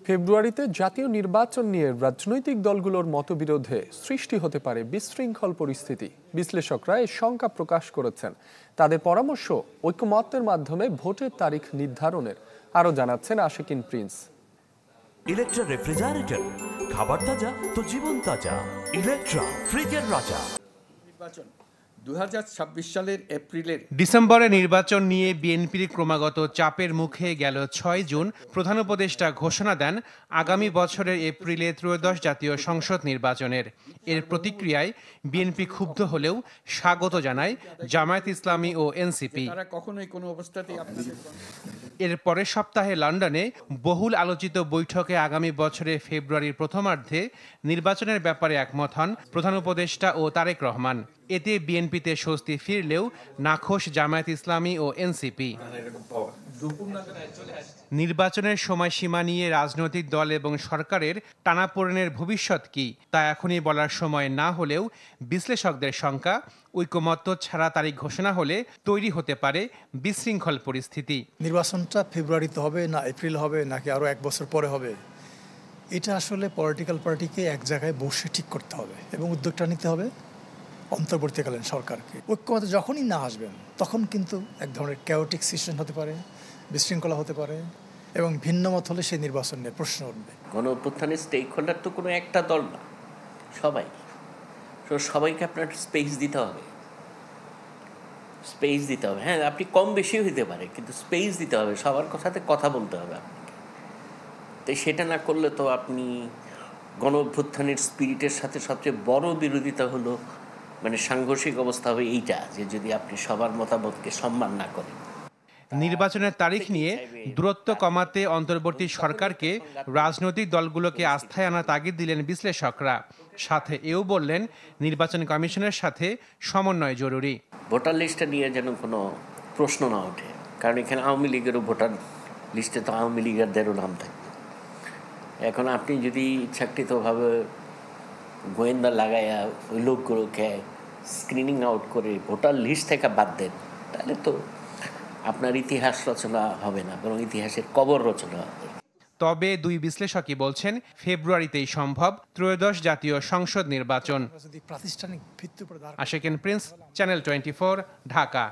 ফেব্রুয়ারিতে জাতীয় নির্বাচন নিয়ে রাজনৈতিক দলগুলোর মতবিরোধে সৃষ্টি হতে পারে বিশৃঙ্খল পরিস্থিতি। বিশ্লেষকরা এই শঙ্কা প্রকাশ করেছেন। তাদের পরামর্শ, ঐকমত্যের মাধ্যমে ভোটের তারিখ নির্ধারণের। আরও জানাচ্ছেন আশিকিন প্রিন্স। ইলেকট্রা রেফ্রিজারেটর, খাবার তাজা তো জীবন তাজা। ইলেকট্রা, ফ্রিজের রাজা। নির্বাচন 2026 সালের এপ্রিলের ডিসেম্বরে নির্বাচন নিয়ে বিএনপির ক্রমাগত চাপের মুখে গেল 6 জুন প্রধান উপদেষ্টা ঘোষণা দেন আগামী বছরের এপ্রিলে ত্রয়োদশ জাতীয় সংসদ নির্বাচনের। এর প্রতিক্রিয়ায় বিএনপি ক্ষুব্ধ হলেও স্বাগত জানায় জামায়াত ইসলামী ও এনসিপি। তারা কখনোই কোনো অবস্থাতেই আপনাদের এর পরের সপ্তাহে লন্ডনে বহুল আলোচিত বৈঠকে আগামী বছরের ফেব্রুয়ারির প্রথমার্ধে নির্বাচনের ব্যাপারে একমত হন প্রধান উপদেষ্টা ও তারেক রহমান। এতে বিএনপিতে স্বস্তি ফিরলেও নাখোশ জামায়াত ইসলামী ও এনসিপি। নির্বাচনের সময়সীমা নিয়ে রাজনৈতিক দল এবং সরকারের টানাপোড়েনের ভবিষ্যৎ কি তা এখনই বলার সময় না হলেও বিশ্লেষকদের শঙ্কা, ঐকমত্য ছাড়া তারিখ ঘোষণা হলে তৈরি হতে পারে বিশৃঙ্খল পরিস্থিতি। নির্বাচনটা ফেব্রুয়ারিতে হবে না এপ্রিল হবে নাকি আরও এক বছর পরে হবে, এটা আসলে পলিটিক্যাল পার্টিকে এক জায়গায় বসে ঠিক করতে হবে এবং উদ্যোগটা নিতে হবে অন্তর্বর্তীকালীন সরকারকে। ঐক্যমত যখনই না আসবেন তখন কিন্তু এক ধরনের ক্যাওটিক সিচুয়েশন হতে পারে, বিশৃঙ্খলা হতে পারে এবং ভিন্ন মত হলে সেই নির্বাচন নিয়ে প্রশ্ন উঠবে। গণ অভ্যুত্থানের স্টেক হোল্ডার তো কোনো একটা দল না, সবাইকে আপনার স্পেস দিতে হবে। হ্যাঁ, আপনি কম বেশিও হইতে পারে, কিন্তু স্পেস দিতে হবে, সবার কথাতে কথা বলতে হবে আপনাকে। তো সেটা না করলে তো আপনি গণ অভ্যুত্থানের স্পিরিটের সাথে সবচেয়ে বড় বিরোধিতা হলো সাংঘর্ষিক অবস্থা হবে এইটা, যে যদি আপনি সবার মতামতকে সম্মান না করেন। নির্বাচনের তারিখ নিয়ে দূরত্ব কমাতে অন্তর্বর্তী সরকারকে রাজনৈতিক দলগুলোকে আস্থায় আনা তাগিদ দিলেন বিশ্লেষকরা। সাথে এও বললেন নির্বাচন কমিশনের সাথে সমন্বয় জরুরি। ভোটার লিস্টটা নিয়ে যেন কোনো প্রশ্ন না ওঠে, কারণ এখানে আওয়ামী লীগেরও ভোটার লিস্টে তো আওয়ামী লীগারদেরও নাম থাকবে। এখন আপনি যদি ইচ্ছাকৃতভাবে গোয়েন্দা লাগাইয়া ওই লোকগুলোকে স্ক্রিনিং আউট করে ভোটার লিস্ট থেকে বাদ দেন, তাহলে তো আপনার ইতিহাস রচনা হবে না, বরং ইতিহাসের কবর রচনা হবে। তবে দুই বিশ্লেষকই বলছেন ফেব্রুয়ারিতেই সম্ভব ত্রয়োদশ জাতীয় সংসদ নির্বাচন। প্রাতিষ্ঠানিক ভিত্তির উপর আশিকিন প্রিন্স, চ্যানেল 24, ঢাকা।